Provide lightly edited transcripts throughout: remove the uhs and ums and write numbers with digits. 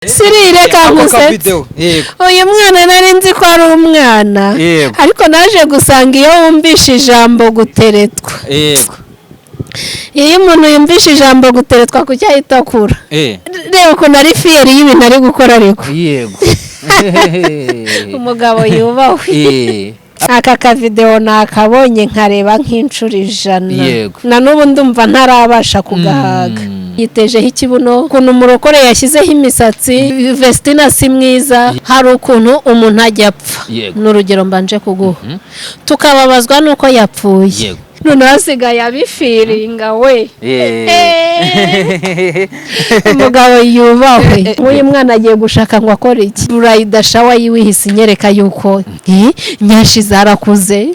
Sirire kankuse uyu mwana nari nzi ko ari umwana ariko naje gusanga iyo wumvishe ijambo guteretwa iyo umuntu yumvishe ijambo guteretwa ku cyahita akura reba ko nari fiyeri y'ibintu ari gukora ariko yego umugabo yubahwe aka kavideo nakabonye nkareba nk'inshuro 100 na n'ubu ndumva ntarabasha kugahaga yitejeho ikibuno ukuntu umurokore yashyizeho imisatsi Vestina si mwiza hari ukuntu umuntu ajya apfa n'urugero mbanje kuguha tukababazwa nuko yapfuye none hasigaye abifiringa we umugabo yubahwe uyu mwana agiye gushaka ngo akore iki burayida shawa yiwihise inyereka yuko nyashi zarakuze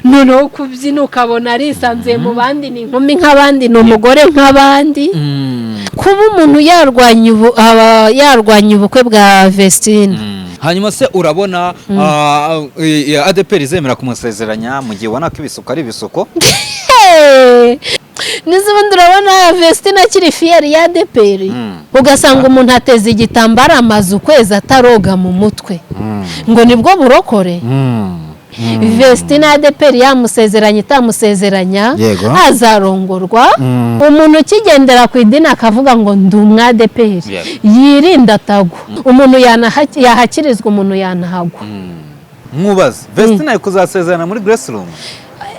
noneho kubyina ukabona arisanzuye mu bandi ni inkumi nk'abandi ni umugore nk'abandi kuba umuntu yarwanya ubukwe bwa Vestina hanyuma se urabona ADPR izemera kumusezeranya mu gihe ubona ko ibisuko ari ibisuko n'ubundi urabona Vestina akiri fiyeri ya ADPR ugasanga umuntu ateze igitambaro amaze ukwezi ataroga mu mutwe ngo nibwo burokore Vestina ADPR yamusezeranya itamusezeranya azarongorwa umuntu ukigendera ku idini akavuga ngo ndi umwa-ADPR yirinda atagwa umuntu yahakirizwa umuntu yanahagwa nkubaza Vestina ari kuzasezerana muri Grace Room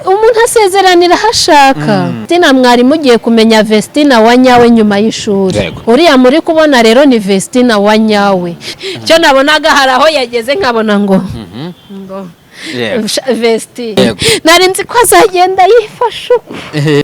umuntu asezeranira hashaka Vestina mwari mugiye kumenya Vestina wa nyawe nyuma y'ishuri uriya muri kubona rero ni Vestina wa nyawe cyo nabonaga hari aho yageze nkabona ngo Vesti nari nzi ko azagenda yifasha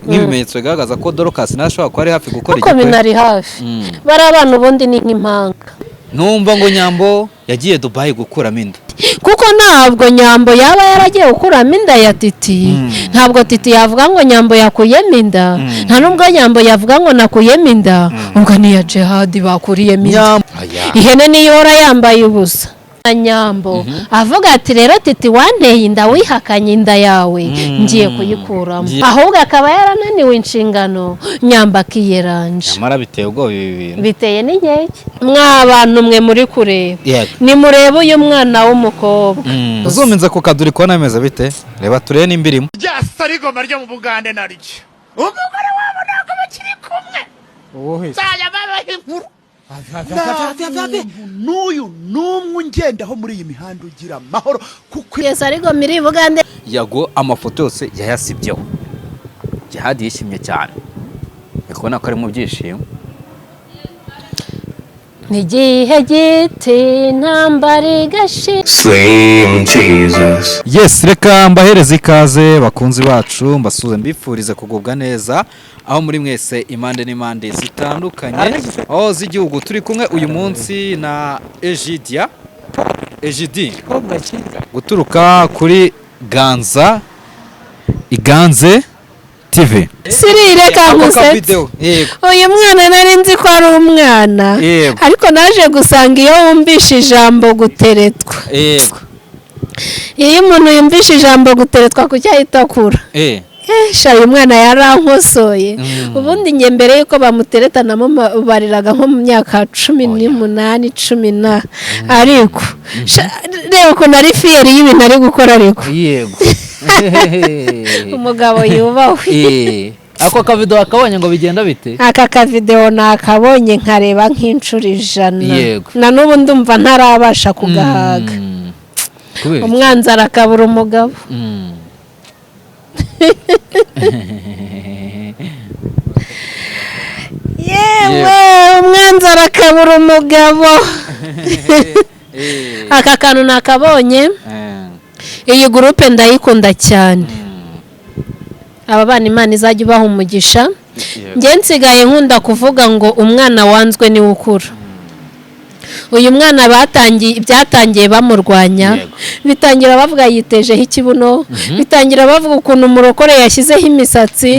nk'ibimenyetso bigaragaza ko Dorcas ntashobora kuba ari hafi gukora igikwe kuko binari hafi bari abantu ubundi ni nk'impanga numva ngo Nyambo yagiye Dubai gukuramo inda kuko ntabwo Nyambo yaba yaragiye gukuramo inda ya Titi ntabwo Titi yavuga ngo Nyambo yakuyemo inda nta nubwo Nyambo yavuga ngo nakuyemo inda ubwo ni ya Jihad bakuriyemo inda ihene niyo ihora yambaye ubusa Nyambo avuga ati rero Titi wanteye inda wihakanye inda yawe ngiye kuyikuramo ahubwo akaba yarananiwe inshingano Nyambo akiyeranje amara biteye ubwo ibintu biteye n'inkeke mw'abantu mwe muri kureba ni murebe uyu mwana w'umukobwa uzuminza ku kaduri kona ameze bite reba tureye n'imbirimo ryasarigoma ryo mu Bugande nariki umugore wabo nako bakiri kumwe saya baba inkuru n'uyu n'umwe ungendaho muri iyi mihanda ugira amahoro kuko yesa ariko miri Bugande yago amafoto yose yayasibyeho Jihad yishimye cyane ukabona ko ari mu byishimo nigihe giti ntambari gashi Slim Jesus. Yes, reka mbahereze ikaze bakunzi bacu mbasuze mbifurize kugubwa neza aho muri mwese impande n'impande zitandukanye aho z'igihugu turi kumwe uyu munsi na Egidi guturuka kuri Iganze TV Sirire kankuse uyu mwana nari nzi ko ari umwana ariko naje gusanga iyo wumvishe ijambo guteretwa iyo umuntu yumvishe ijambo guteretwa ku cyahita akura uyu mwana yarankosoye ubundi nge mbere yuko bamuteretana bariraga nko mu myaka 18 10 ariko reba ko nari fiyeri y'ibintu ari gukora ariko yego umugabo yubahwe ako kavideo akabonye ngo bigenda bite aka kavideo nakabonye nkareba nk'inshuro 100 na n'ubu ndumva ntarabasha kugahaga umwanzi arakabura umugabo yewe umwanzi arakabura umugabo aka kantu nakabonye iyi groupe ndayikunda cyane aba bana Imana izajya ubaha umugisha nge nsigaye nkunda kuvuga ngo umwana wanzwe ni ukura uyu mwana byatangiye bamurwanya bitangira bavuga yitejeho ikibuno bitangira bavuga ukuntu umurokore yashyizeho imisatsi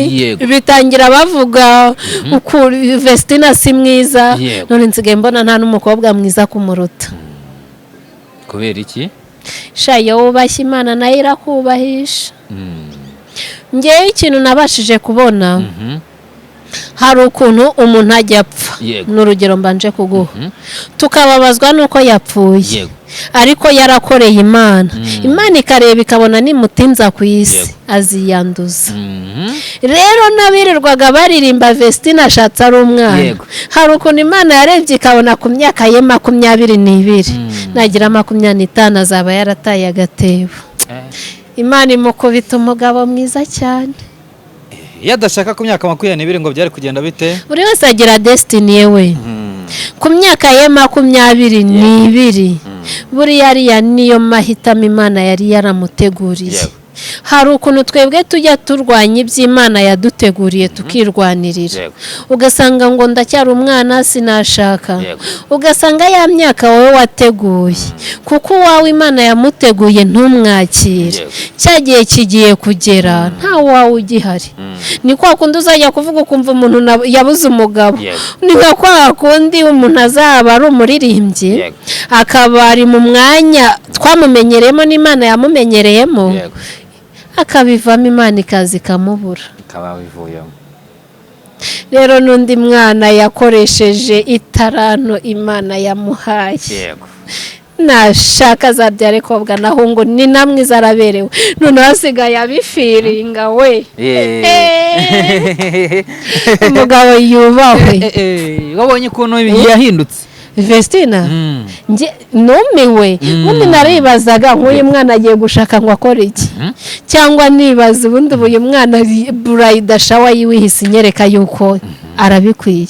bitangira bavuga ukuntu Vestina si mwiza none nsigaye mbona nta n'umukobwa mwiza kumuruta kubera iki shayo wubashye Imana nayo irakubahisha ngewe ikintu nabashije kubona hari ukuntu umuntu ajya apfa Yego. n'urugero mbanje kuguha tukababazwa nuko yapfuye Yego. ariko yarakoreye Imana Imana ikareba ikabona nimutinza ku isi aziyanduza rero nabirirwaga baririmba Vestina ashatse ari umwana Yego. hari ukuntu Imana yarebye ikabona ku myaka ye 22 nagira 25 azaba yarataye agatebo Imana imukubita umugabo mwiza cyane iyo adashaka ku myaka 22 ngo byari kugenda bite buri wese agira destiny yewe ku myaka ye 22 buriya ariya niyo mahitamo Imana yari yaramuteguriye hari ukuntu twebwe tujya turwanya iby'Imana yaduteguriye tukirwanirira ugasanga ngo ndacyari umwana sinashaka ugasanga ya myaka wowe wateguye kuko wawe Imana yamuteguye ntumwakire cyagiye kigiye kugera nta wawe ugihari ni kwa kundi uzajya kuvuga ukumva umuntu yabuze umugabo ni nka kwa kundi umuntu azaba ari umuririmbyi akaba ari mu mwanya twamumenyereyemo n'Imana yamumenyereyemo akabivamo Imana ikazi kamubura ikaba bivuyemo rero n'undi mwana yakoresheje itaranto Imana yamuhaye yego nashaka zabyare kobwa naho ngo ni namwe zaraberewe none hasigaye abifiringa we umugabo yubahwe wabonye ukuntu yahindutse Vestina nje numiwe ubundi naribazaga nk'uyu mwana agiye gushaka ngo akore iki cyangwa nibaza ubundi uyu mwana Bride shawa yiwihise inyereka yuko arabikwiye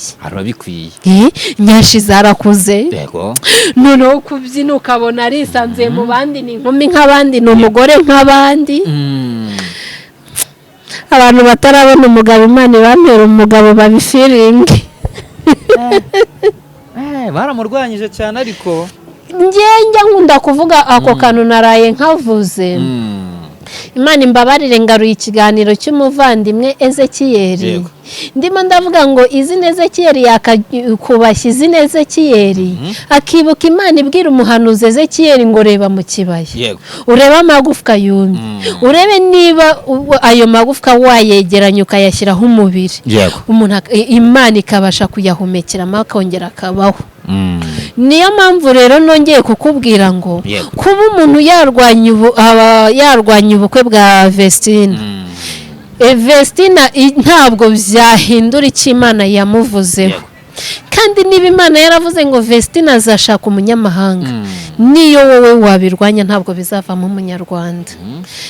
nyashi zarakuze yego noneho kubyina ukabona arisanzuye mu bandi ni inkumi nk'abandi ni umugore nk'abandi abantu batarabona umugabo Imana ibamera umugabo babifiringe baramurwanyije cyane ariko njya nkunda kuvuga ako kantu naraye nkavuze Imana imbabarire ngaruye ikiganiro cy'umuvandimwe Ezekiyeli ndimo ndavuga ngo izi Ezekiyeli yakubashye izi Ezekiyeli akibuka Imana ibwira umuhanuzi Ezekiyeli ngo reba mu kibaya urebe amagufwa yumye urebe niba ayo magufwa wayegeranya ukayashyiraho umubiri umuntu Imana ikabasha kuyahumekeramo akongera akabaho niyo mpamvu rero nongeye kukubwira ngo kuba umuntu yarwanya ubukwe bwa Vestina Vestina ntabwo byahindura icyo Imana yamuvuzeho kandi niba Imana yaravuze ngo Vestina azashaka umunyamahanga niyo wowe wabirwanya ntabwo bizavamo umunyarwanda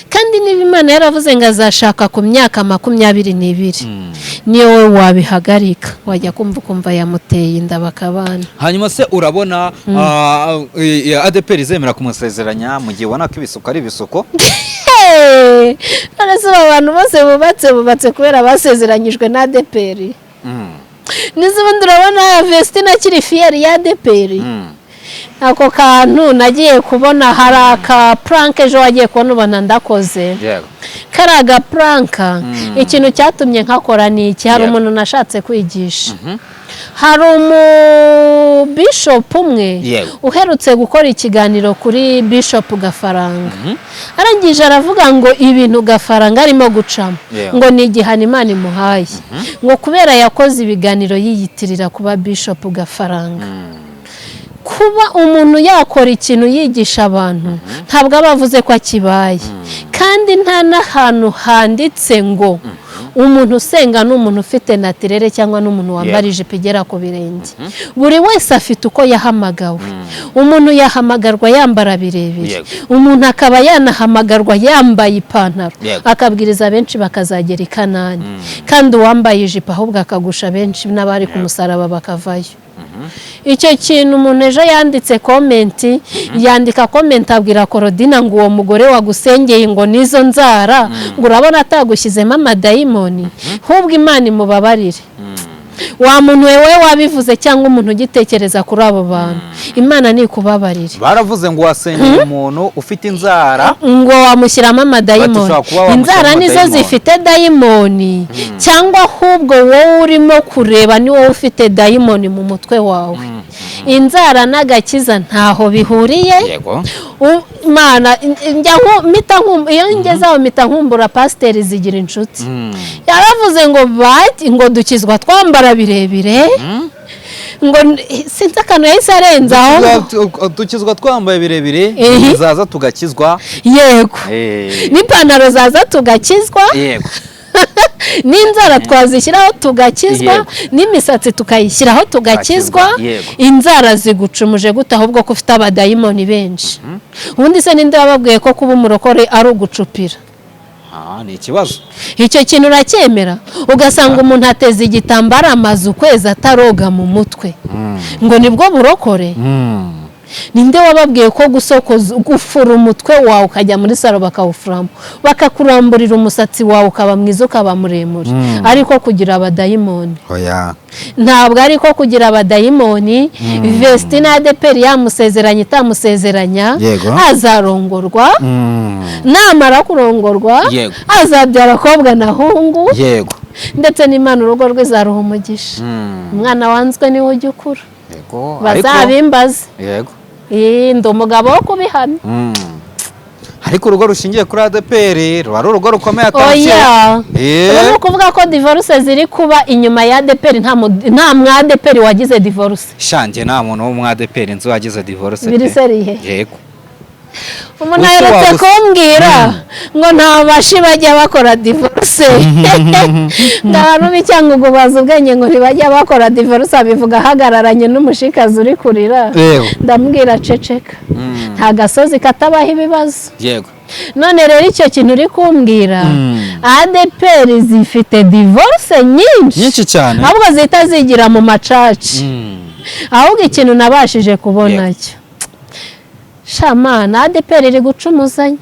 kandi niba Imana yaravuze ngo azashaka ku myaka 22 niyo wowe wabihagarika wajya kumva yamuteye inda bakabana hanyuma se urabona ADPR izemera kumusezeranya mu gihe ubona ko ibisuko ari ibisuko none se abantu bose bubatse kubera basezeranyijwe na ADPR n'iz'ubundi urabona Vestina akiri fiyeri ya ADPR ako kantu nagiye kubona hari aka prank ejo wagiye kubona ubona ndakoze kari aga prank ikintu cyatumye nkakora ni iki hari umuntu nashatse kwigisha hari bishop umwe uherutse gukora ikiganiro kuri Bishop Gafaranga arangije aravuga ngo ibintu Gafaranga arimo gucamo ngo ni igihano Imana imuhaye ngo kubera yakoze ibiganiro yiyitirira kuba Bishop Gafaranga kuba umuntu yakora ikintu yigisha abantu ntabwo abavuze ko akibaye kandi nta n'ahantu handitse ngo umuntu usenga n'umuntu ufite natirere cyangwa n'umuntu wambara ijipo igera ku birenge buri wese afite uko yahamagawe umuntu yahamagarwa yambara birebire umuntu akaba yanahamagarwa yambaye ipantaro akabwiriza benshi bakazagera i Kanani kandi uwambaye ijipo ahubwo akagusha benshi n'abari ku musaraba bakavayo icyo kintu umuntu ejo yanditse komenti yandika komenti abwira Korodina ngo uwo mugore wagusengeye ngo nizo nzara ngo urabona atagushyizemo amadayimoni hubwo Imana imubabarire wa muntu wewe wabivuze cyangwa umuntu ugitekereza kuri abo bantu Imana ni kubabarira. baravuze ngo wasengera umuntu ufite inzara ngo wamushyiramo amadayimoni. Inzara nizo zifite dayimoni cyangwa ahubwo wowe urimo kureba ni wowe ufite dayimoni mu mutwe wawe. Inzara n'agakiza ntaho bihuriye. yego Imana iyo ngezaho mita nkumbura pasiteri zigira inshuti. Yaravuze ngo dukizwa twambara birebire. Ngo sinzi akantu yahise arenzaho dukizwa twambaye birebire zaza tugakizwa. Yego n'ipantaro zaza tugakizwa. Yego n'inzara twazishyiraho tugakizwa, n'imisatsi tukayishyiraho tugakizwa. Inzara zigucumuje gute ahubwo ko ufite abadayimoni benshi? Ubundi se ninde wababwiye ko kuba umurokore ari ugucupira? ni ikibazo. Icyo kintu uracyemera? Ugasanga umuntu ateze igitambaro amaze ukwezi ataroga mu mutwe ngo nibwo burokore? Ninde wababwiye ko gufura umutwe wawe ukajya muri salo bakawufuramo, bakakuramburira umusatsi wawe ukaba mwiza ukaba muremure, ariko kugira abadayimoni? Oya, ntabwo ariko kugira abadayimoni. Vestina ADEPR yamusezeranye itamusezeranya, azarongorwa, namara kurongorwa azabyara abakobwa na hungu, ndetse n'Imana urugo rwe izaruha umugisha. Umwana wanzwe niwe ujya ukura, bazabimbaze. Ndi umugabo wo kubihamya. ariko urugo rushingiye kuri ADEPR ruba ari urugo rukomeye atashye. Ni ukuvuga ko divorce ziri kuba inyuma ya ADEPR, nta mwa ADEPR wagize divorce. Shange nta muntu wo mu ADEPR nzi wagize divorce. Biriseriye. Yego. Umuntu aherutse kumbwira ngo nta bashi bajya bakora divorce. Ndabantu b'icyangugu bazi ubwenge ngo ntibajya bakora divorce, abivuga ahagararanye n'umushikazi uri kurira. Ndambwira ceceka, nta gasozi katabaho ibibazo. Yego. None rero icyo kintu uri kumbwira, ADEPR zifite divorce nyinshi cyane, ahubwo zihita zigira mu macaci. Ahubwo ikintu nabashije kubona cyo, shamana ADEPR iri gucumuzanya.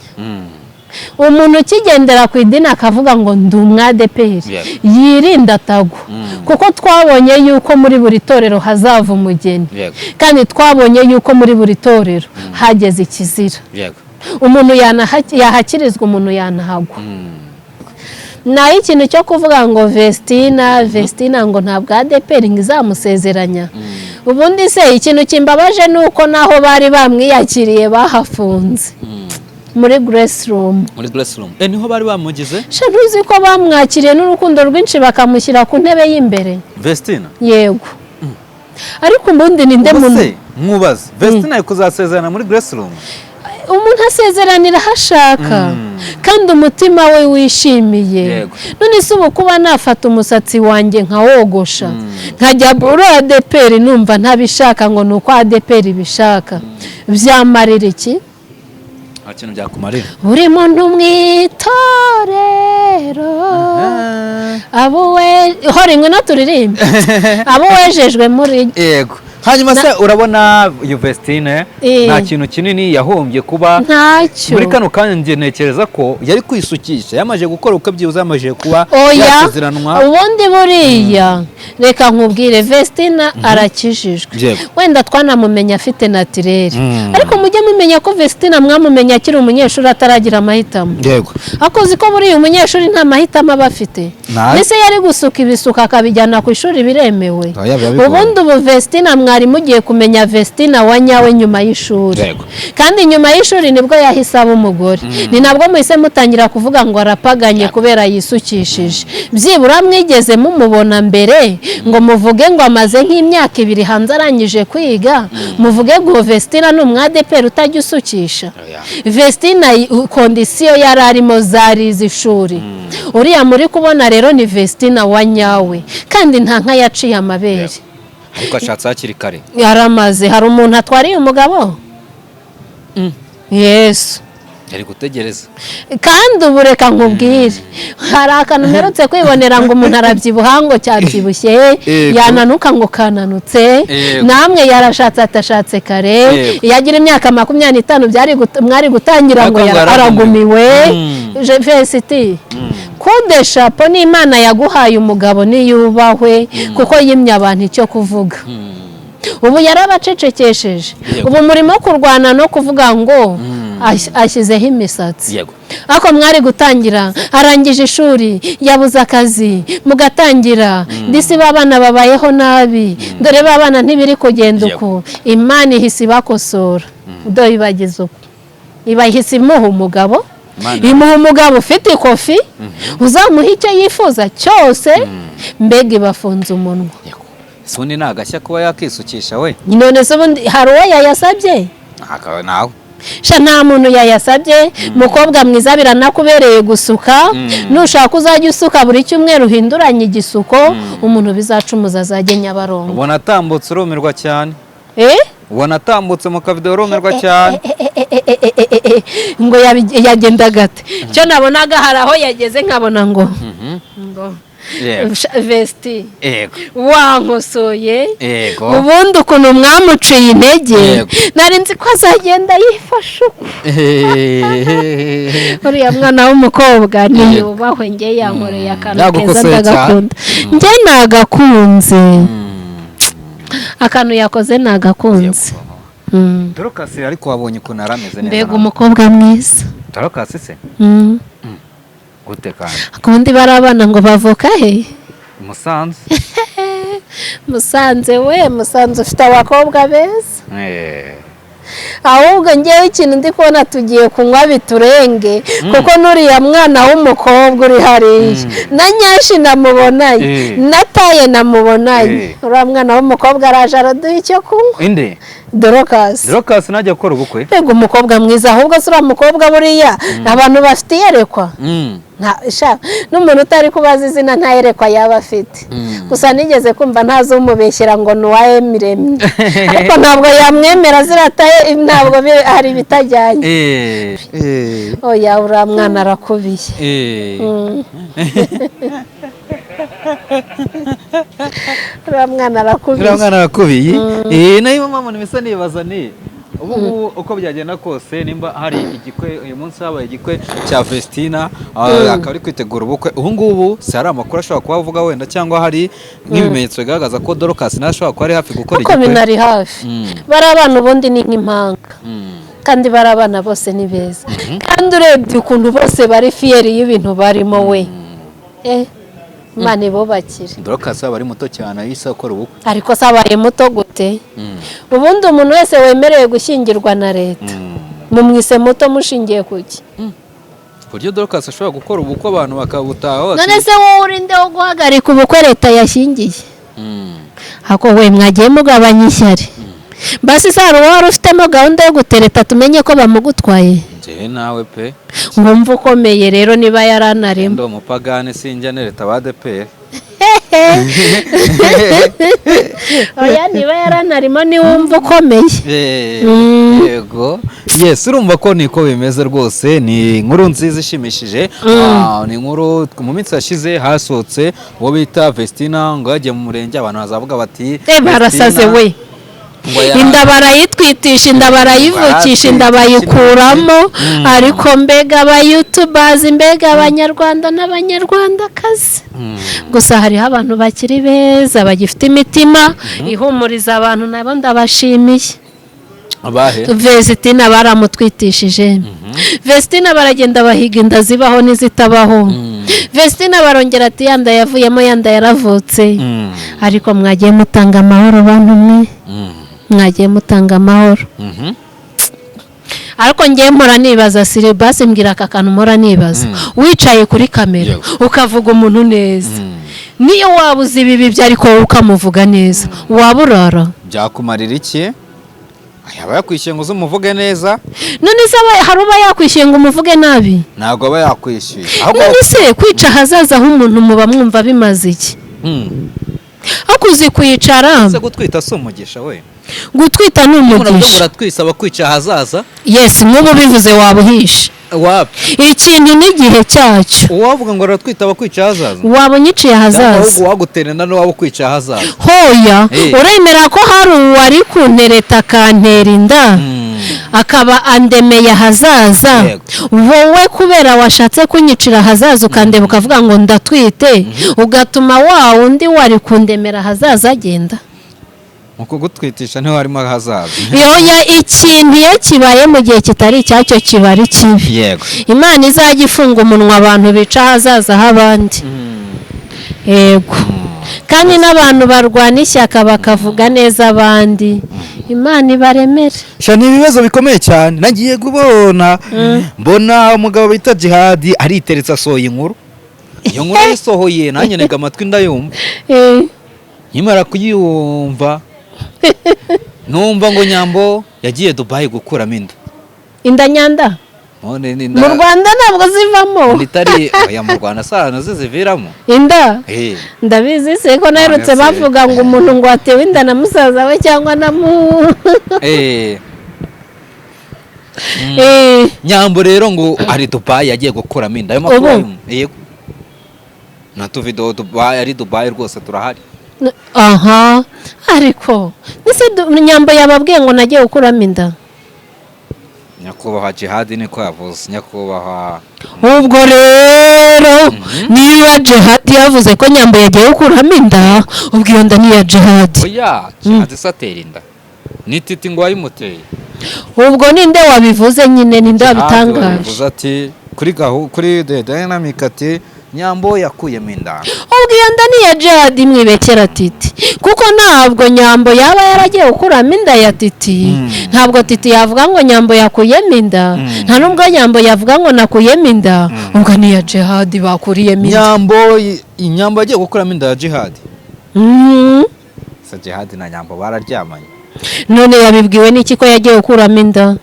Umuntu ukigendera ku idini akavuga ngo ndi umwa ADEPR yirinda atagwa, kuko twabonye yuko muri buri torero hazava umugeni, kandi twabonye yuko muri buri torero hageze ikizira. Umuntu yahakirizwa, umuntu yanahagwa. Naho ikintu cyo kuvuga ngo Vestina ngo ntabwo ADEPR ngo izamusezeranya. Ubundi se ikintu kimbabaje nuko naho bari bamwiyakiriye bahafunze muri Grace Room. Niho bari bamugize? Ntuzi ko bamwakiriye n'urukundo rwinshi bakamushyira ku ntebe y'imbere. Vestina? Yego. Ariko ubundi ninde muntu mwubaze Vestina yo kuzasezerana muri Grace Room? Umuntu asezeranira hashaka kandi umutima we wishimiye. None se ubu kuba nafata umusatsi wanjye nkawogosha nkajya muri ADEPR numva ntabishaka ngo nuko ADEPR bishaka, byamarira iki? Akintu byakumarira. Buri muntu mwitorero abo we horingwe no turirimba abo wejejwe muri. Yego. Hanyuma se urabona Vestina nta kintu kinini yahombye kuba ntacyo. Muri kano kanya ntekereza ko yari kwisukisha, yamaje gukora uko byibuze, yamaje kuba yasezeranwa. Ubundi buriya reka nkubwire, Vestina arakijijwe, wenda twanamumenya afite natirere, ariko mujye mumenya ko Vestina mwamumenya akiri umunyeshuri ataragira amahitamo. Akoze ko buriya umunyeshuri nta mahitamo aba afite. Mbese yari gusuka ibisuka akabijyana ku ishuri biremewe? Ubundi ubu Vestina mwari mugiye kumenya Vestina wa nyawe nyuma y'ishuri, kandi nyuma y'ishuri nibwo yahise aba umugore. Ni nabwo muhise mutangira kuvuga ngo arapaganye kubera yisukishije. Byibura mwigeze mumubona mbere ngo muvuge ngo amaze nk'imyaka 2 hanze arangije kwiga, muvuge ngo Vestina ni umwa ADEPR utajya usukisha? Vestina kondisiyo yari arimo zari iz'ishuri. Uriya muri kubona rero ni Vestina wa nyawe, kandi nta nka yaciye amabere. Ariko ashatse hakiri kare. Yaramaze. Hari umuntu atwariye umugabo? Yesu. yari gutegereza kandi ubu reka nkubwire hari akantu mperutse kwibonera ngo umuntu arabyibuha ngo cyabyibushye yananuka ngo kananutse namwe yarashatse atashatse kare yagira imyaka 25 mwari gutangira ngo aragumiwe Vesiti kude shapo n'Imana yaguhaye umugabo niyubahwe kuko yimye abantu icyo kuvuga ubu yarabacecekesheje ubu murimo kurwana no kuvuga ngo ashyizeho imisatsi ako mwari gutangira arangije ishuri yabuze akazi mugatangira ndisi babana babayeho nabi dore babana ntibiri kugenda uko Imana ihisi bakosora do ibagize uko ibahisi imuha umugabo imuha umugabo ufite ikofi uzamuha icyo yifuza cyose mbega ibafunze umunwa sundi nagashya kuba yakisukisha we none se ubundi hari uwo yayasabye akawe nawe sha nta muntu yayasabye mukobwa mwiza biranakubereye gusuka nushaka uzajya usuka buri cyumweru uhinduranye igisuko umuntu bizacumuza azajye Nyabarongo ubona atambutse urumirwa cyane ubona atambutse mu kavido urumirwa cyane ngo yagenda gate cyo nabonaga hari aho yageze nkabona ngo Vesti wankosoye ubundi ukuntu mwamuciye intege nari nzi ko azagenda yifashe uriya mwana w'umukobwa niyubahwe nge yankoreye akantu keza ndagakunda nge nagakunze akantu yakoze nagakunze Dorokasi ariko wabonye ukuntu arameze neza mbega umukobwa mwiza Dorokasi se gute kandi akundi barabana ngo bavuka he Musanze Musanze we Musanze ufite abakobwa beza ahubwo ngewe ikintu ndi kubona tugiye kunywa biturenge kuko nuriya mwana w'umukobwa uri hariya na Nyashi namubonaye nataye namubonaye uriya mwana w'umukobwa araje araduha icyo kunywa inde Dorokasi najya gukora ubukwe mbega umukobwa mwiza ahubwo se uriya mukobwa buriya abantu bafite iyerekwa n'umuntu utari kubaza izina nta yerekwa yaba afite gusa nigeze kumva ntazi umubeshyira ngo ni uwa Emiremye ariko ntabwo yamwemera zirataye ntabwo hari ibitajyanye oya uriya mwana arakubiye uriya mwana arakubiye nayo mama nimisa nibaza ni ubu uko byagenda kose nimba hari igikwe uyu munsi habaye igikwe cya Vestina akaba ari kwitegura ubukwe ubu ngubu si hari amakuru ashobora kuba avuga wenda cyangwa hari nk'ibimenyetso bigaragaza ko Dorokasi nashobora kuba ari hafi gukora igikwe uko binari hafi bari abana ubundi ni nk'impanga kandi bari abana bose ni beza kandi urebye ukuntu bose bari fiyeri y'ibintu barimo we Imana ibubakire Dorokasi aba ari muto cyane yise akora ubukwe ariko se abaye muto gute ubundi umuntu wese wemerewe gushyingirwa na leta mumwise muto mushingiye kuki buryo Dorokasi ashobora gukora ubukwe abantu bakabutaha none se wowe urinde wo guhagarika ubukwe leta yashingiye hako we mwagiye mugabanya ishyari basi saro wari ufitemo gahunda yo gutereta tumenye ko bamugutwaye nje nawe pe ngumva ukomeye rero niba yaranarimo ndo mupagane sinjya nereta badepe oya niba yaranarimo ni wumva ukomeye yego yes urumva ko niko bimeze rwose ni inkuru nziza ishimishije ni inkuru mu minsi yashize hasohotse uwo bita Vestina ngo yagiye mu murenge abantu bazavuga bati barasaze we inda barayitwitisha inda barayivukisha inda bayikuramo ariko mbega abayutubazi mbega abanyarwanda n'abanyarwandakazi gusa hariho abantu bakiri beza bagifite imitima ihumuriza abantu nabo ndabashimiye Vestina baramutwitishije Vestina baragenda bahiga inda zibaho n'izitabaho Vestina barongera ati yanda yavuyemo yanda yaravutse ariko mwagiye mutanga amahoro bantu mwe mwagiye mutanga amahoro ariko ngiye mpora nibaza Silibasi mbwira aka kantu mpora nibaza wicaye kuri kamera ukavuga umuntu neza niyo wabuze ibi byo ariko wowe ukamuvuga neza waburara byakumarira iki yaba yakwishyuye ngo uzumuvuge neza none se hari uba yakwishyuye ngo umuvuge nabi ntabwo aba yakwishyuye none se kwica ahazaza h'umuntu muba mwumva bimaze iki hakuzi kwicara se gutwita si umugisha we gutwita ni umugisha muratwisaba kwica ahazaza yes n'ubu bivuze wabuhisha wapi ikintu n'igihe cyacyo. uwavuga ngo aratwita abakwica ahazaza waba unyiciye ahazaza ahubwo waguterera n'uwaba ukwica ahazaza. hoya uremera ko hari uwari kuntereta akantera inda akaba andemeye ahazaza, wowe kubera washatse kunyicira ahazaza ukandeba ukavuga ngo ndatwite, ugatuma wa undi wari kundemera ahazaza agenda? mu kugutwitisha niho harimo ahazaza. yoya ikintu iyo kibaye mu gihe kitari icyacyo kiba ari kibi. yego Imana izajya ifunga umunwa abantu bica ahazaza h'abandi. yego kandi n'abantu barwana ishyaka bakavuga neza abandi, Imana ibaremere. ni ibibazo bikomeye cyane. nagiye kubona mbona umugabo bita Jihadi ariteretse asohoye inkuru. iyo nkuru yayisohoye nanjye ntega amatwi ndayumva. nkimara kuyumva numva ngo Nyambo yagiye Dubai gukuramo inda. Inda nyanda mu Rwanda ntabwo zivamo. mu Rwanda sana ziviramo inda. ndabizi se ko naherutse bavuga ngo umuntu ngo atewe inda na musaza we cyangwa na Nyambo rero ngo ari Dubai yagiye gukuramo inda. ayo makuru yego na tuvido Dubai ari Dubai rwose turahari. aha ariko nise Nyambo yababwiye ngo nagiye gukuramo inda. nyakubahwa Jihadi niko yavuze. nyakubahwa ubwo rero niba Jihadi yavuze ko Nyambo yagiye gukuramo inda, ubwo iyo nda ni iya Jihadi. oya Jihadi satera inda ni Titi ngo wayimuteye. ubwo ninde wabivuze nyine, ninde wabitangaje? yavuze ati kuri The Dynamic ati Nyambo yakuyemo inda. ubwo iyo nda ni iya Jihadi mwibekera Titi, kuko ntabwo Nyambo yaba yaragiye gukuramo inda ya Titi. ntabwo Titi yavuga ngo Nyambo yakuyemo inda, nta nubwo Nyambo yavuga ngo nakuyemo inda. ubwo ni iya Jihadi bakuriyemo inda. Nyambo yagiye gukuramo inda ya Jihadi. Jihadi na Nyambo bararyamanye. none yabibwiwe n'iki ko yagiye gukuramo inda?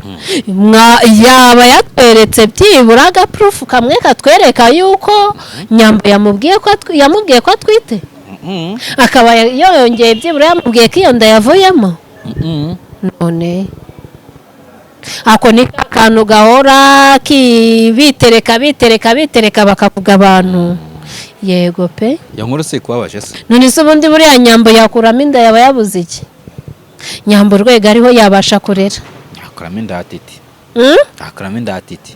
yaba yatweretse byibura agapurufu kamwe katwereka yuko Nyambo yamubwiye ko atwite, akaba yongeye byibura yamubwiye ko iyo nda yavuyemo. none ako ni akantu gahora bitereka bakavuga abantu. yego pe iyo nkuru si kubabaje se. none se ubundi buriya Nyambo yakuramo inda yaba yabuze iki? Nyambo rwego ariho yabasha kurera. akuramo inda ya Titi. akuramo inda ya Titi.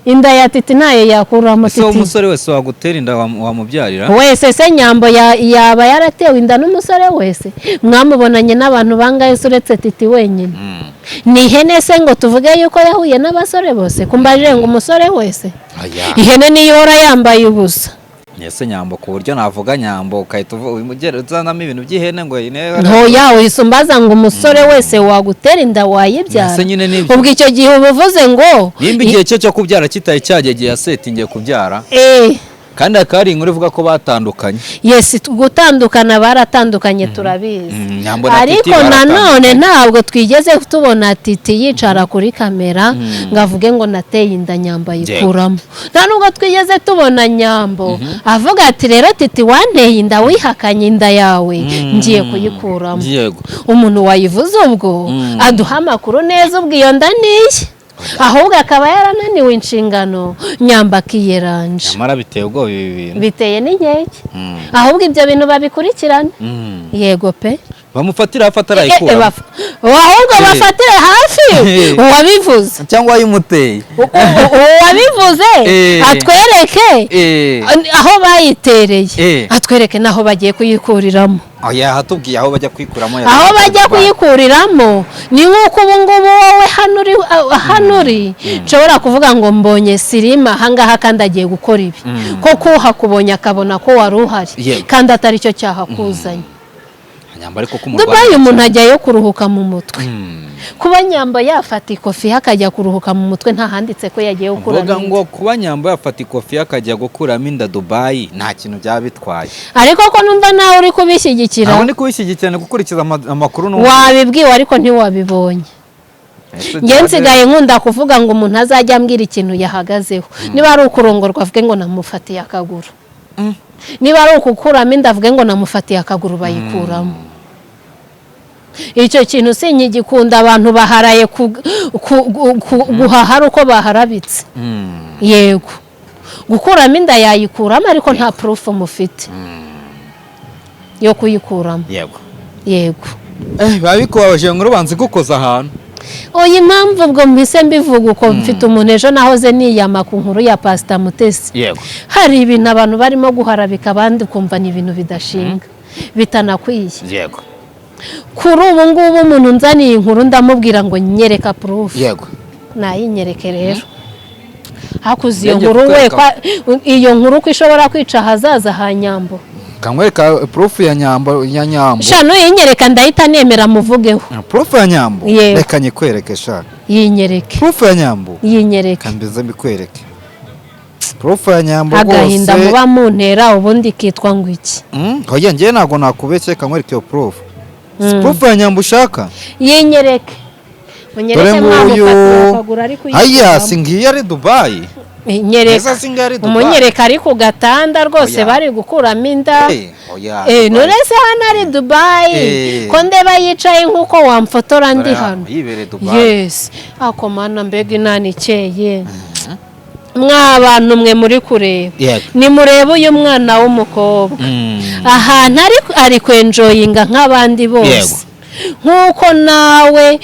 inda ya Titi nayo yakuramo Titi. ese umusore wese wagutera inda wamubyarira wese? se Nyambo yaba yaratewe inda n'umusore wese? mwamubonanye n'abantu bangahe uretse Titi wenyine? ni ihene se ngo tuvuge yuko yahuye n'abasore bose? kumbaje ngo umusore wese? ihene niyo ihora yambaye ubusa. ese Nyambo ku buryo navuga Nyambo ukahita uzanamo ibintu by'ihene ngo ntoya uhise ngo umusore wese wagutera inda wayibyara. ubwo icyo gihe uba uvuze ngo nimba igihe cyo kubyara kitari cyagegeye yasetingiye kubyara. kandi akaba ari inkuru ivuga ko batandukanye. yes gutandukana baratandukanye turabizi. ariko nanone ntabwo twigeze tubona Titi yicara kuri kamera ngo avuge ngo nateye inda Nyambo ayikuramo. nta nubwo twigeze tubona Nyambo avuga ati rero Titi wanteye inda wihakanye inda yawe ngiye kuyikuramo. umuntu wayivuze ubwo aduha amakuru neza, ubwo iyo nda niye ahubwo akaba yarananiwe inshingano Nyambo akiyeranje. nyamara biteye ubwoba ibi bintu. biteye n'inkeke. ahubwo ibyo bintu babikurikirane. yego pe bamufatira hafi atarayikura. ahubwo bafatire hafi uwabivuze cyangwa wayimuteye. uwabivuze atwereke aho bayitereye, atwereke n'aho bagiye kuyikuriramo. hatubwiye aho bajya kwikuramo. aho bajya kuyikuriramo ni nk'uko ubu ngubu wowe hano uri nshobora kuvuga ngo mbonye Sirima ahangaha kandi agiye gukora ibi, koko uhakubonye akabona ko wari uhari kandi atari cyo cyahakuzanye. Dubai umuntu ajyayo kuruhuka mu mutwe. kuba Nyambo yafata ikofi akajya kuruhuka mu mutwe ntahanditse ko yagiye gukuramo inda. ngo kuba Nyambo yafata ikofi akajya gukuramo inda Dubai nta kintu byaba bitwaye. ariko ko numva nawe uri kubishyigikira. ntabwo ndi kubishyigikira gukurikiza amakuru. wabibwiwe ariko ntiwabibonye. njye nsigaye nkunda kuvuga ngo umuntu azajya ambwira ikintu yahagazeho. niba ari ukurongorwa avuge ngo namufatiye akaguru. niba ari ukukuramo inda avuge ngo namufatiye akaguru bayikuramo. icyo kintu sinkigikunda abantu baharaye guhaha uko baharabitse. Yego gukuramo inda yayikuramo ariko nta proof mufite yo kuyikuramo. Yego babikubabaje ngo rubanze gukoza ahantu. Oya impamvu ubwo mbise mbivuga uko mfite umuntu ejo nahoze niyama ku nkuru ya Pastor Mutesi. Hari ibintu abantu barimo guharabika abandi kumva ni ibintu bidashinga bitanakwiye. Kuri ubu ngubu umuntu nzaniye inkuru ndamubwira ngo nyereka proof. Nayinyereke rero. Hakuze iyo nkuru we iyo nkuru ko ishobora kwica hazaza ha Nyambo. Kamwereka proof ya Nyambo Shano yinyereka ndahita nemera muvugeho. Proof ya Nyambo reka nyikwereke sha. Yinyereke. Proof ya Nyambo yinyereke. Kambize mbikwereke. Proof ya Nyambo rwose. Agahinda muba muntera ubundi kitwa ngo iki? Hoya ngiye nago nakubeshye kamwereke iyo proof. Proof ya Nyambo ushaka? Yinyereke. Munyereke mwamufatira akagura ariko Aya singiye ari Dubai. Nyereka umunyereka ari ku gatanda rwose bari gukuramo inda. None se hano ari Dubai ko ndeba yicaye nkuko wamfotora ndi hano. Yes ako mana mbega inani ikeye. Mw'abantu mwe muri kureba ni mureba uyu mwana w'umukobwa ahantu ari kwenjoyinga nk'abandi bose nkuko nawe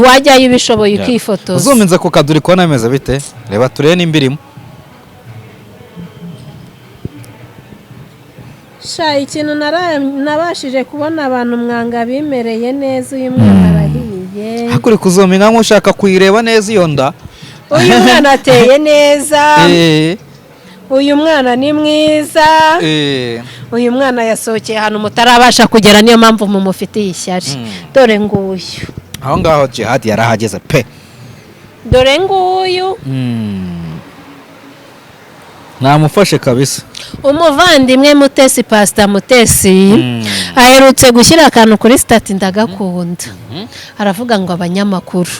wajya ibishoboye ukifotoza. Uzuminza ku kaduri ko nameze bite reba tureye n'imbirimo. Sha ikintu nabashije kubona abantu mwanga bimereye neza uyu mwana arahiye. Hakuri kuzominga nk'ushaka kuyireba neza iyo nda. Uyu mwana ateye neza. Uyu mwana ni mwiza. Uyu mwana yasohokeye hano mutarabasha kugera niyo mpamvu mumufitiye ishyari. Dore nguyu. Aho ngaho Jihad yarahageze pe. Dore nguyu. Namufashe kabisa. Umuvandimwe Mutesi Pastor Mutesi aherutse gushyira akantu kuri stati ndagakunda. Aravuga ngo abanyamakuru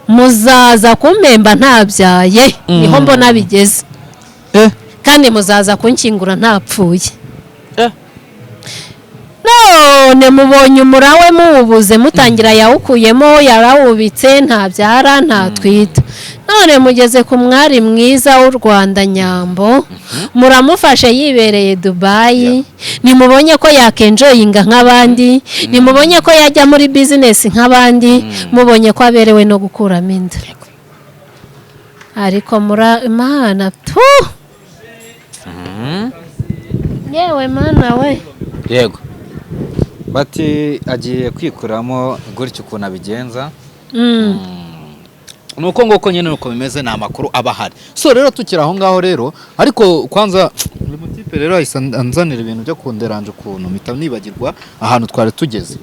muzaza kumpemba ntabyaye niho mbona bigeze. Kandi muzaza kunkingura ntapfuye. None mubonye umurawe mubuze mutangira yawukuyemo yarawubitse ntabyara ntatwita. None mugeze ku mwari mwiza w'u Rwanda Nyambo muramufashe yibereye Dubai. Nimubonye ko yakenjoyinga nk'abandi, nimubonye ko yajya muri business nk'abandi, mubonye ko aberewe no gukuramo inda. Ariko Imana tu yewe mana we. Yego bati agiye kwikuramo gutyo ukuntu abigenza. Nuko ngoko nyene nuko bimeze na makuru abahari. So rero tukira aho ngaho rero ariko kwanza uyu mutipe rero anzanira ibintu byo kunderanje ukuntu mpita nibagirwa ahantu twari tugeze.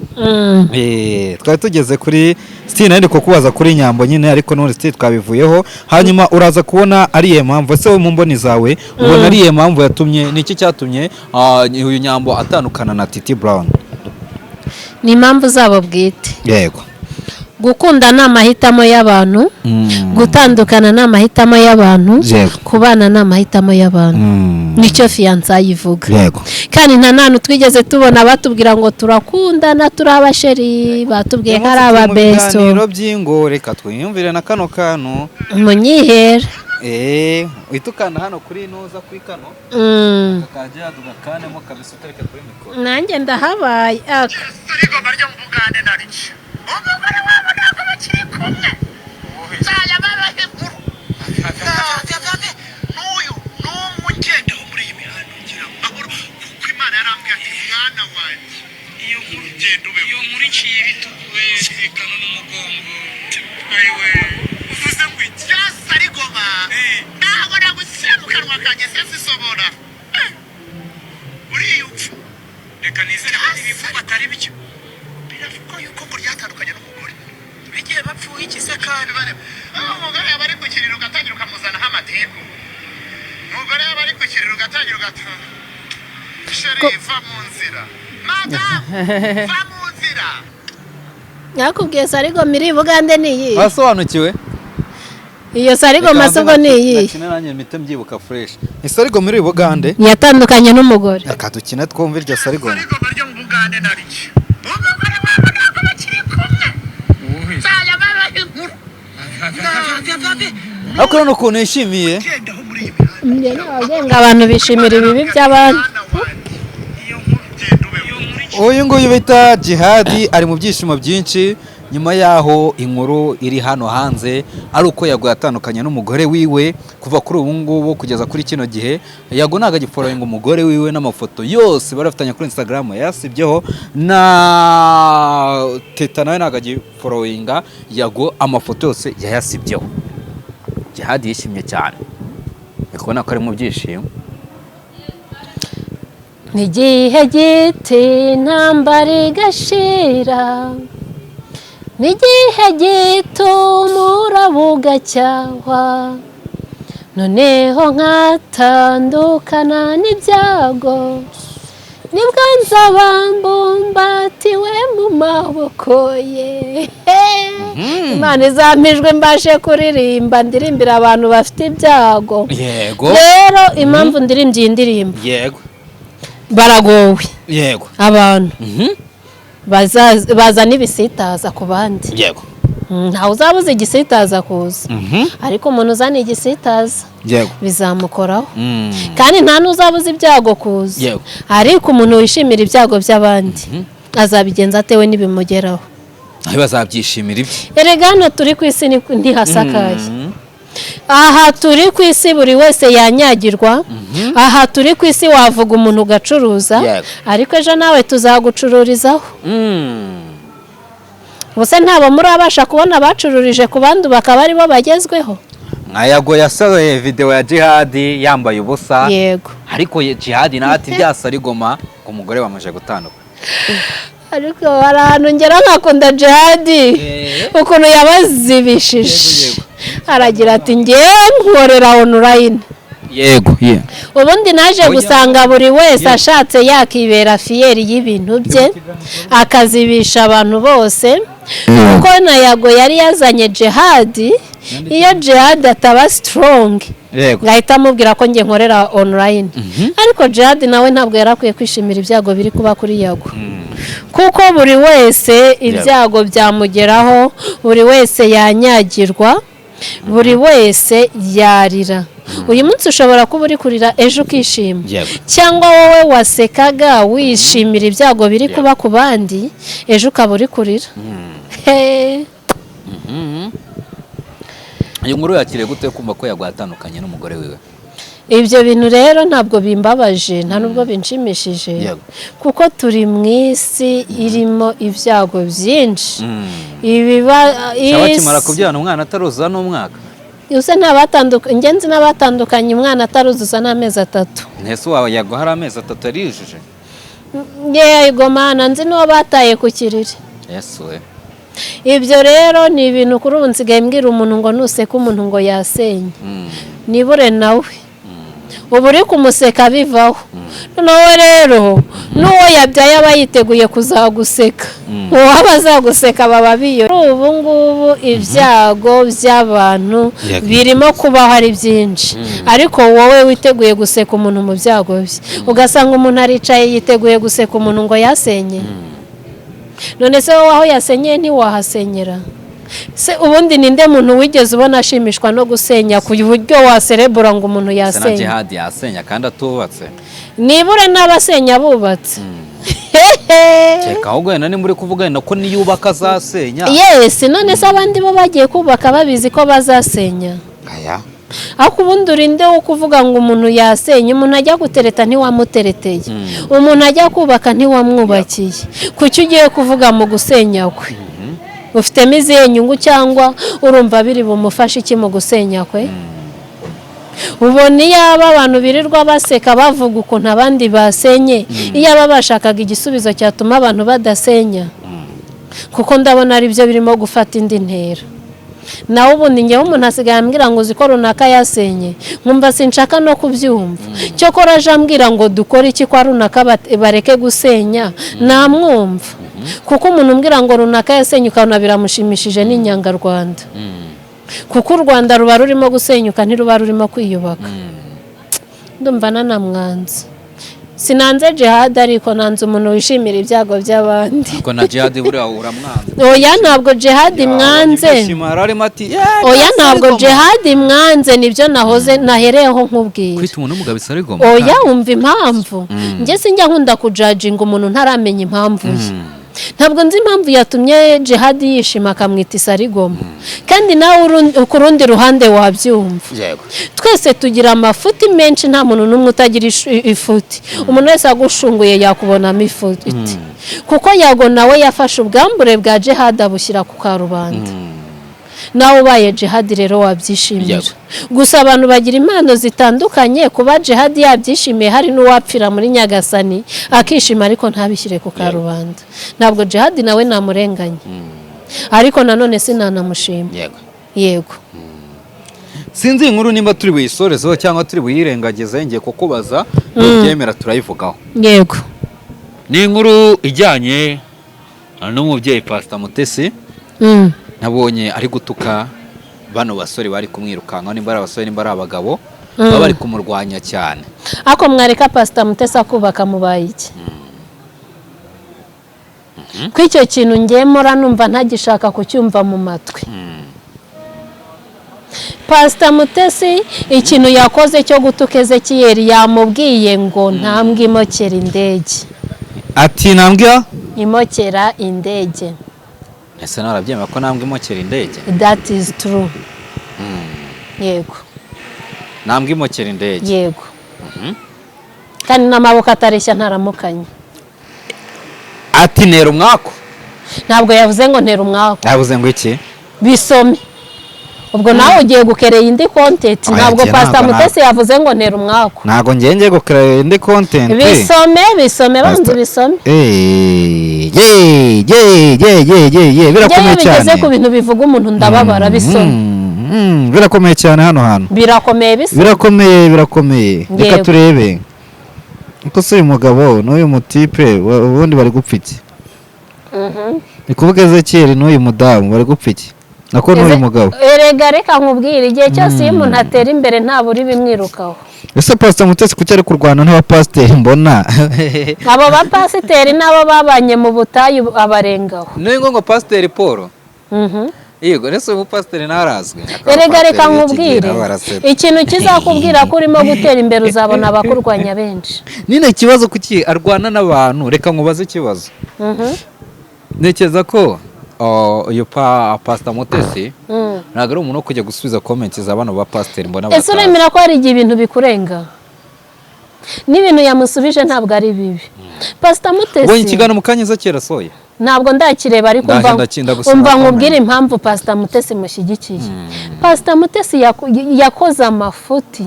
Twari tugeze kuri Stine ndi kukubaza kuri Nyambo nyine ariko none Stine twabivuyeho hanyuma uraza kubona ari ye mpamvu se mu mboni zawe ubona ari ye mpamvu yatumye niki cyatumye uyu Nyambo atandukana na Titi Brown. Ni impamvu zabo bwite. Yego. Gukunda n'amahitamo y'abantu, gutandukana n'amahitamo y'abantu, kubana n'amahitamo y'abantu. Nicyo fiança yivuga. Yego. Kandi nta nantu twigeze tubona batubwira ngo turakundana turi abasheri, batubwiye ko ari ababeso. Ibiganiro by'ingo reka twiyumvire na kano kantu. Munyihera. Witukana hano kuri nuza kuri kano. Kakajya dugakanemo kabisa utareka kuri mikoro. Nanjye ndahabaye aka. Ariko barya mu Bugande narici. Umugore wabo nako bakiri kumwe. Saya baba hekuru. N'uyu n'umugende ho muri iyi mihanda ugira amahoro kuko Imana yarambwiye ati mwana wanjye iyo nkuru genda ube iyo nkuru iciye ibitugu ekano n'umugongo. Ayiwe uvuze ngo icyasa ari goma. Ntabwo nagushyira mu kanwa kanjye sensi sobora. Uriya upfu. Reka nizere ko ibivugwa atari byo. Biravugwa yuko ngo ryatandukanye n'umugore. Bigiye bapfuye iki se kandi bareba. Umugore yaba ari ku kiriro ugatangira ukamuzanaho amatiku. Umugore yaba ari ku kiriro ugatangira ugatanga. Sheri va mu nzira. Madam va mu nzira. Yakubwiye Sarigo miri Bugande ni iyi. Wasobanukiwe? Iyo Sarigo masugo ni iyi. Nakina nanjye mpita mbyibuka fresh. Sarigo muri Bugande yatandukanye n'umugore. Akadukina twumva iryo Sarigo. Sarigo barya mu Bugande narici. umugore wabo ntabwo bakiri kumwe nzajya babaha inkuru ariko urabona ukuntu yishimiye gendaho muri iyi mihanda abagenga abantu bishimira ibibi by'abandi. iyo nkuru genda ubeho uyu nguyu bita Jihadi ari mu byishimo byinshi nyuma yaho inkuru iri hano hanze ari uko Yago yatandukanye n'umugore wiwe kuva kuri ubu ngubu kugeza kuri kino gihe. Yago ntago agiforoyinga umugore wiwe n'amafoto yose barafitanye kuri Instagram yasibyeho na Teta nawe ntago agiforoyinga Yago amafoto yose yayasibyeho. Jihadi yishimye cyane kubona ko ari mu byishimo. N'igihe giti intambara igashira, n'igihe gito umuraba ugacyahwa, noneho nkatandukana n'ibyago, nibwo nzaba mbumbatiwe mu maboko ye. Imana izampijwe mbashe kuririmba ndirimbira abantu bafite ibyago. Yego Rero impamvu ndirimbye iyi ndirimbo, yego baragowe yego abantu bazana ibisitaza ku bandi. yego Ntawe uzabuza igisitaza kuza, ariko umuntu uzana igisitaza yego bizamukoraho. Kandi nta n'uzabuza ibyago kuza, Yego. ariko umuntu wishimira ibyago by'abandi azabigenza atewe n'ibimugeraho. aho bazabyishimira ibye. Erega hano turi ku isi ntihasakaye. Aha turi ku isi buri wese yanyagirwa. Aha turi ku isi wavuga umuntu ugacuruza, Yego. ariko ejo nawe tuzagucururizaho. Ubuse ntabo murabasha kubona abacururije ku bandi bakaba aribo bagezweho. nka Yago yasohoye video ya Jihadi yambaye ubusa, Yego. ariko Jihadi nawe ati byasa rigoma ngo umugore bamaje gutandukana. Ariko hari ahantu ngera nkakunda Jihadi ukuntu yabazibishije. Aragira ati ngewe nkorera online. Yego Ubundi naje gusanga buri wese ashatse yakibera fiyeri y'ibintu bye akazibisha abantu bose, kuko na Yago yari yazanye Jihadi. Iyo Jihadi ataba strong ngahita amubwira ko nge nkorera online, ariko Jihadi nawe ntabwo yarakwiye kwishimira ibyago biri kuba kuri Yago, kuko buri wese ibyago byamugeraho, buri wese yanyagirwa, buri wese yarira. Uyu munsi ushobora kuba uri kurira ejo ukishima, cyangwa wowe wasekaga wishimira ibyago biri kuba ku bandi ejo ukaba uri kurira. iyo nkuru yakiriye gute kumva ko Yago yatandukanye n'umugore wiwe? Ibyo bintu rero ntabwo bimbabaje, nta nubwo binshimishije, kuko turi mu isi irimo ibyago byinshi. Abakimara kubyana umwana ataruzuza n'umwaka, Use ntabatandukanye, ingenzi n'abatandukanye umwana ataruzuza n'amezi 3. Ntese wawe Yago hari amezi 3 yarijuje? Yego mana, nzi n'uwo bataye ku kiriri. Yesuwe. Ibyo rero ni ibintu kuri ubu nsigaye mbwira umuntu ngo nuseka umuntu ngo yasenye. Nibure nawe ubu uri kumuseka bivaho. Noneho rero n'uwo yabyaye aba yiteguye kuzaguseka, uwo abazaguseka baba biyo. Ubu ngubu ibyago by'abantu birimo kubaho ari byinshi, ariko wowe witeguye guseka umuntu mu byago bye, ugasanga umuntu aricaye yiteguye guseka umuntu ngo yasenye. None se wowe aho yasenyeye ntiwahasenyera? Se ubundi ninde muntu wigeze ubona ashimishwa no gusenya ku buryo waserebura ngo umuntu yasenye? Jihadi yasenya kandi atubatse. Nibure n'abasenya bubatse. Cyeka ahubwo wenda ni muri kuvuga ko niyubaka azasenya. Yes, none se abandi bo bagiye kubaka babizi ko bazasenya. Aya. Ako ubundi urinde wo kuvuga ngo umuntu yasenye, umuntu ajya gutereta ntiwamutereteye, umuntu ajya kubaka ntiwamwubakiye. Kuki ugiye kuvuga mu gusenya kwe? Ufitemo izihe nyungu cyangwa urumva biri bumufashe iki mu gusenya kwe? Ubona iyo abantu birirwa baseka bavuga ukuntu abandi basenye, iyo bashakaga igisubizo cyatuma abantu badasenya, kuko ndabona ari byo birimo gufata indi ntera. Nawe ubundi ngewe umuntu asigaye ambwira ngo uziko runaka yasenye, nkumva sinshaka no kubyumva. Cyokora aje ambwira ngo dukore iki kwa runaka bareke gusenya, namwumva. Kuko umuntu umbwira ngo runaka yasenye ukabona biramushimishije n'inyangarwanda, kuko u Rwanda ruba rurimo gusenyuka ntiruba rurimo kwiyubaka. Ndumva nanamwanza. sinanze jihad ariko nanze umuntu wishimira ibyago by'abandi ko na jihad buriya uramwanze. oya ntabwo jihad mwanze oya ntabwo jihad mwanze nibyo nahoze nahereyeho nkubwira kwita umuntu w'umugabo Sarigoma oya umva impamvu njye sinjya nkunda kujajinga umuntu ntaramenya impamvu ye ntabwo nzi impamvu yatumye jihad yishima akamwita Sarigoma kandi nawe ku rundi ruhande wabyumva twese tugira amafuti menshi nta muntu n'umwe utagira ifuti umuntu wese agushunguye yakubonamo ifuti kuko yago nawe yafashe ubwambure bwa jihad abushyira ku karubanda nawe ubaye jihad rero wabyishimira gusa abantu bagira impano zitandukanye kuba jihad yabyishimiye hari n'uwapfira muri Nyagasani akishima ariko ntabishyire ku karubanda ntabwo jihad nawe namurenganye ariko nanone sinanamushima yego sinzi inkuru nimba turi buyisorezeho cyangwa turi buyirengagize ngiye kukubaza byemera turayivugaho yego ni inkuru ijyanye n'umubyeyi Pastor Mutesi nabonye ari gutuka bano basore bari kumwirukanka nimba ari abasore nimba ari abagabo baba bari kumurwanya cyane ako mwareka Pastor Mutesi akubaka mubaye iki kw'icyo kintu ngemora numva ntagishaka kucyumva mu matwi Pastor Mutesi ikintu yakoze cyo gutuka Ezekiyeli yamubwiye ngo ntambwe imokera indege ati ntambwe imokera indege ese narabyemera ko ntambwe imokera indege that is true yego ntambwe imokera indege yego kandi n'amaboko atareshya ntaramukanye ati ntera umwako ntabwo yavuze ngo ntera umwako yavuze ngo iki bisome ubwo nawe ugiye gukereye indi content ntabwo Pastor Mutesi yavuze ngo ntera umwako ntabwo ngiye gukereye indi content bisome banze bisome birakomeye cyane bigeze ku bintu bivuga umuntu ndababara bisome birakomeye cyane hano hantu birakomeye reka turebe uko se uyu mugabo n'uyu mutipe ubundi bari gupfa iki ni kuvuga Ezekiyeli n'uyu mudamu bari gupfa iki nako n'uyu mugabo erega reka nkubwire igihe cyose iyo umuntu atera imbere ntaburi bimwirukaho ese Pastor Mutesi kuki ari kurwana n'abapasiteri mbona abo bapasiteri nabo babanye mu butayu abarengaho n'ingo ngo Pasiteri Paul yego rese ubu pasiteri narazwe erega reka nkubwire ikintu kizakubwira ko urimo gutera imbere uzabona abakurwanya benshi nine ikibazo kuki arwana n'abantu reka nkubaze ikibazo nekeza ko uyu Pastor Mutesi ntabwo ari umuntu wo kujya gusubiza comments za bano ba pasiteri mbona ese uremera ko hari igihe ibintu bikurenga n'ibintu yamusubije ntabwo ari bibi Pastor Mutesi ubonye ikiganiro mu kanya kera soya ntabwo ndakireba ariko umva nkubwire impamvu Pastor Mutesi mushyigikiye Pastor Mutesi yakoze amafuti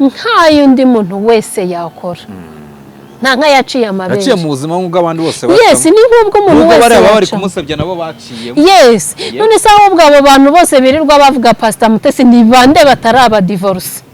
nk'ayundi muntu wese yakora nta nka yaciye amabere yaciye mu buzima nk'ubw'abandi bose yes ni nk'ubwo umuntu wese bari kumusebya nabo baciyemo yes none se ahubwo abo bantu bose birirwa bavuga Pastor Mutesi ni bande bataraba divorce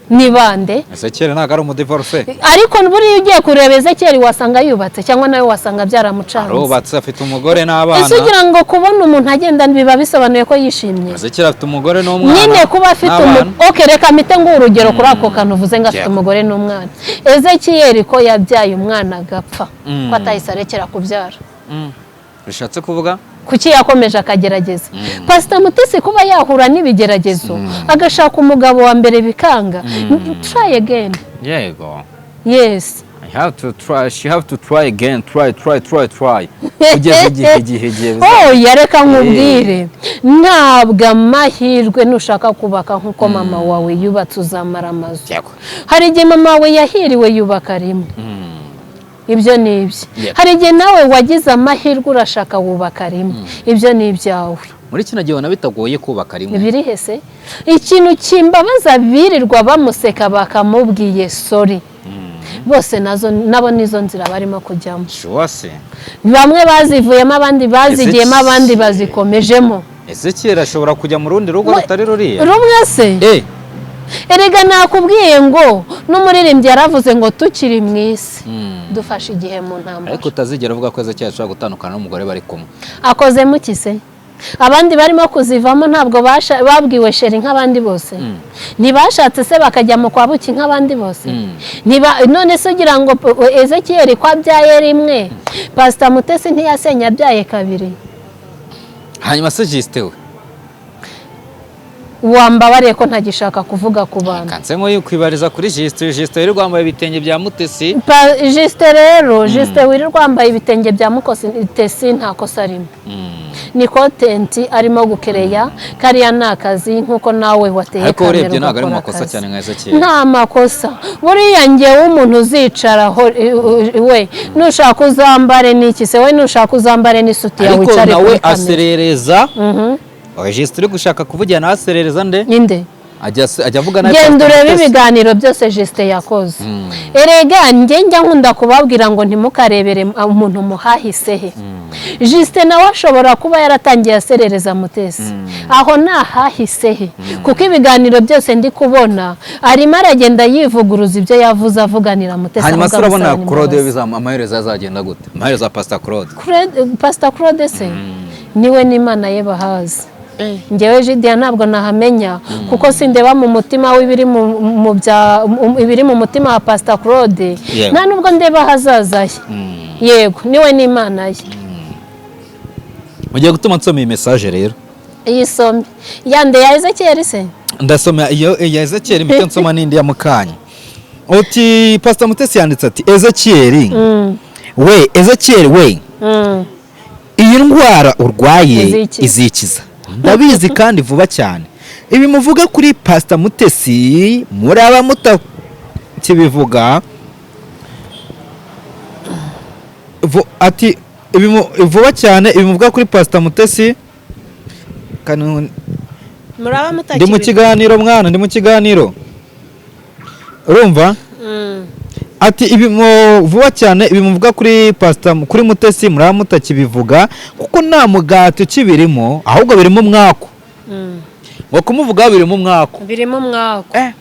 ni bande Ezekiyeli ntabwo ari umudivorce ariko buriya ugiye kureba Ezekiyeli wasanga yubatse cyangwa nawe wasanga byaramucanze arubatse afite umugore n'abana ese ugira ngo kubona umuntu agenda biba bisobanuye ko yishimye Ezekiyeli afite umugore n'umwana nyine kuba afite okay reka mite ngo urugero kuri ako kantu uvuze ngo afite umugore n'umwana Ezekiyeli ko yabyaye umwana agapfa ko atahise arekera kubyara bishatse kuvuga kuki yakomeje akagerageza Pastor Mutesi kuba yahura n'ibigeragezo agashaka umugabo wa mbere bikanga try again yego yes she have to try again try kugeza igihe yareka nkubwire ntabwo amahirwe nushaka kubaka nk'uko mama wawe yubatse uzamara amazu hari igihe mama wawe yahiriwe yubaka rimwe ibyo ni ibye hari igihe nawe wagize amahirwe urashaka wubaka rimwe ibyo ni ibyawe muri kino gihe bitagoye kubaka rimwe biri hese ikintu kimbabaza birirwa bamuseka bakamubwiye sorry bose nabo nizo nzira barimo kujyamo bamwe bazivuyemo abandi bazigiyemo abandi bazikomejemo Ezekiyeli ashobora kujya mu rundi rugo rutari ruriya rumwe se erega nakubwiye ngo n'umuririmbyi yaravuze ngo tukiri mu isi dufashe igihe mu ntambara ariko utazigera uvuga ko Ezekiyeli ashobora gutandukana n'umugore bari kumwe akoze muki se abandi barimo kuzivamo ntabwo babwiwe sheri nk'abandi bose ntibashatse se bakajya mu kwa buki nk'abandi bose none se ugira ngo Ezekiyeli ko abyaye rimwe Pastor Mutesi ntiyasenye abyaye kabiri hanyuma se Justin we wambabariye ko ntagishaka kuvuga ku bantu kanse nko yukwibariza kuri Justin wirirwa wambaye ibitenge bya Mutesi Justin wirirwa wambaye ibitenge bya Mutesi nta kosa arimo ni kontenti arimo gukereya kariya ni akazi nk'uko nawe wateye ariko urebye ntabwo ari makosa cyane nka Ezekiyeli nta makosa buriya ngewe umuntu uzicaraho we nushaka uzambare n'iki se we nushaka uzambare n'isuti yawe wicare kuri kamera ariko nawe aserereza Justin uri gushaka kuvugira nawe aserereza nde ajya avuga nawe genda urebe ibiganiro byose Justin yakoze erega njya nkunda kubabwira ngo ntimukarebere umuntu muhahisehe Justin nawe ashobora kuba yaratangiye aserereza Mutesi aho nahahisehe kuko ibiganiro byose ndi kubona arimo aragenda yivuguruza ibyo yavuze avuganira Mutesi hanyuma se urabona Claude amaherezo azagenda gute amaherezo ya Pastor Claude se niwe n'Imana ye bahazi ngewe Jidia ntabwo nahamenya kuko sindeba mu mutima w'ibiri mu mutima wa Pastor Claude nta nubwo ndeba hazaza ye yego niwe n'Imana ye ugiye gutuma nsoma iyi message rero iyi some yande ya Ezekiyeli se ndasoma iyo ya Ezekiyeli mpita nsoma n'indi ya mukanya uti Pastor Mutesi yanditse ati Ezekiyeli Ezekiyeli we iyi ndwara urwaye izikiza ndabizi kandi vuba cyane ibi muvuga kuri Pastor Mutesi muraba mutakibivuga ati vuba cyane ibi muvuga kuri Pastor Mutesi muraba mutakibivuga ndi mu kiganiro mwana ndi mu kiganiro urumva ati ibi vuba cyane ibi muvuga kuri Mutesi muraba mutakibivuga kuko nta mugati ukibirimo ahubwo birimo umwako ngo kumuvuga birimo umwako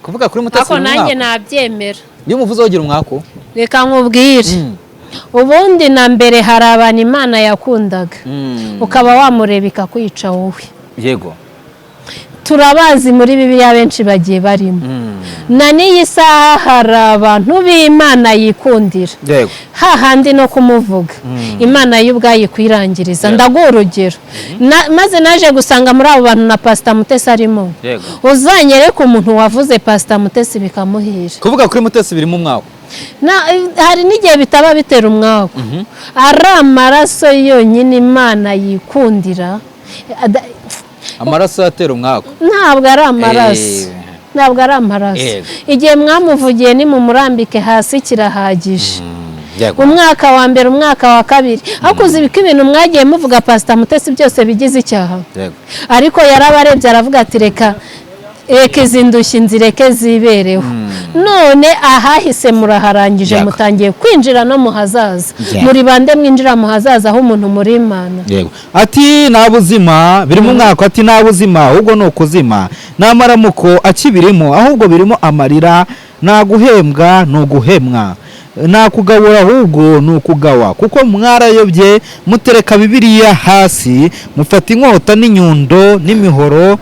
kuvuga kuri Mutesi ako nanjye nabyemera iyo umuvuze wogira umwako reka nkubwire ubundi na mbere hari abantu Imana yakundaga ukaba wamureba ikakwica wowe yego turabazi muri Bibiliya benshi bagiye barimo na n'iyi saha hari abantu b'Imana yikundira hahandi no kumuvuga Imana y'ubwayo kwirangiriza ndaguha urugero maze naje gusanga muri abo bantu na Pastor Mutesi arimo uzanyereka umuntu wavuze Pastor Mutesi bikamuhira kuvuga kuri Mutesi birimo umwako hari n'igihe bitaba bitera umwako ari amaraso yonyine Imana yikundira amaraso atera umwako ntabwo ari amaraso igihe mwamuvugiye ni mumurambike hasi kirahagije umwaka wa mbere umwaka wa kabiri ariko uzi ko ibintu mwagiye muvuga Pastor Mutesi byose bigize icyaha ariko yarabarebye aravuga ati reka izi ndushyi nzireke zibereho none ahahise muraharangije mutangiye kwinjira no mu hazaza muri bande mwinjira mu hazaza aho umuntu muri Imana ati nta buzima birimo umwaka ati nta buzima ahubwo ni ukuzima n'amaramuko akibirimo ahubwo birimo amarira nta guhembwa ni uguhemwa nta kugabura ahubwo ni ukugawa kuko mwarayobye mutereka Bibiliya hasi mufata inkota n'inyundo n'imihoro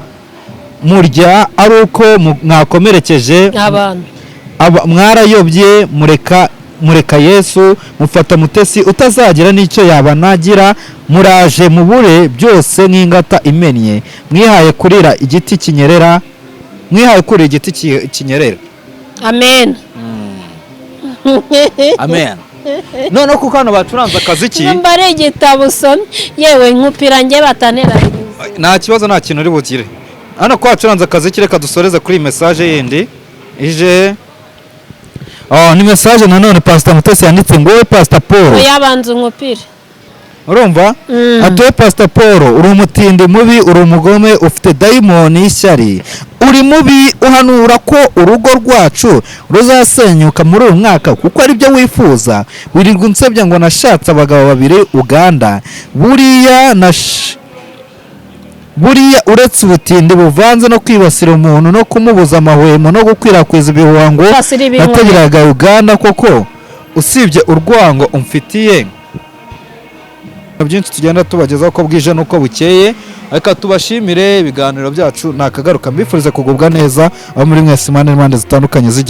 murya ari uko mwakomerekeje abantu mwarayobye mureka Yesu mufata Mutesi utazagira n'icyo yabanagira muraje mubure byose nk'ingata imennye mwihaye kurira igiti kinyerera amen amen none kuko hano bacuranze akaziki mbare igitabo usomye yewe nkupira nge batanera nta kibazo nta kintu uri bugire hano ko bacuranze akaziki reka dusoreze kuri message yindi ije ni message nanone Pastor Mutesi yanditse ngo we Pastor Paul yabanze nkupira urumva atuwe Pastor Paul uri umutindi mubi uri umugome ufite daimoni y'ishyari uri mubi uhanura ko urugo rwacu ruzasenyuka muri uyu mwaka kuko ari byo wifuza wirirwa unsebya ngo nashatse abagabo babiri Uganda buriya uretse ubutindi buvanze no kwibasira umuntu no kumubuza amahwemo no gukwirakwiza ibihuhango nategeraga Uganda koko usibye urwango umfitiye byinshi tugenda tubagezaho ko bwije nuko bukeye reka tubashimire ibiganiro byacu nakagaruka mbifurize kugubwa neza aho muri mwese impande zitandukanye z'igihugu.